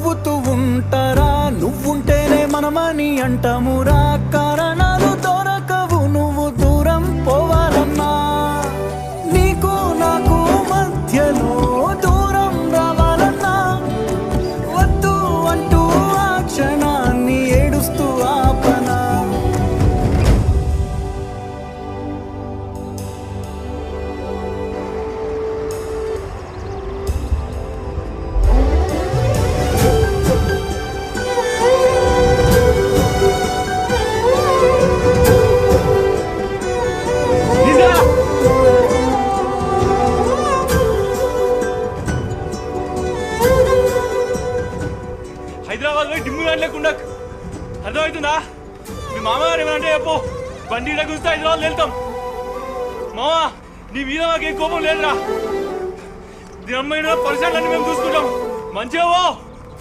నవ్వుతూ ఉంటారా, నువ్వుంటేనే మనమని అంటామురా. కారణాలు దొరకవు నువ్వు దూరం పోవాలన్నా, నీకు నాకు మధ్యలో దూరం రావాలన్నా, వద్దు అంటూ ఆ క్షణాన్ని ఏడుస్తూ ఆపనా. హైదరాబాద్ పోయి డిమ్ము లేకుండా అర్థమవుతుందా? మీ మామగారు ఏమనంటే చెప్పు, బండి గురిస్తే హైదరాబాద్ వెళ్తాం. మామా నీ మీద మాకేం కోపం లేదురా. దీని అమ్మాయిన పరిసరాలన్నీ మేము చూసుకుంటాం. మంచిగా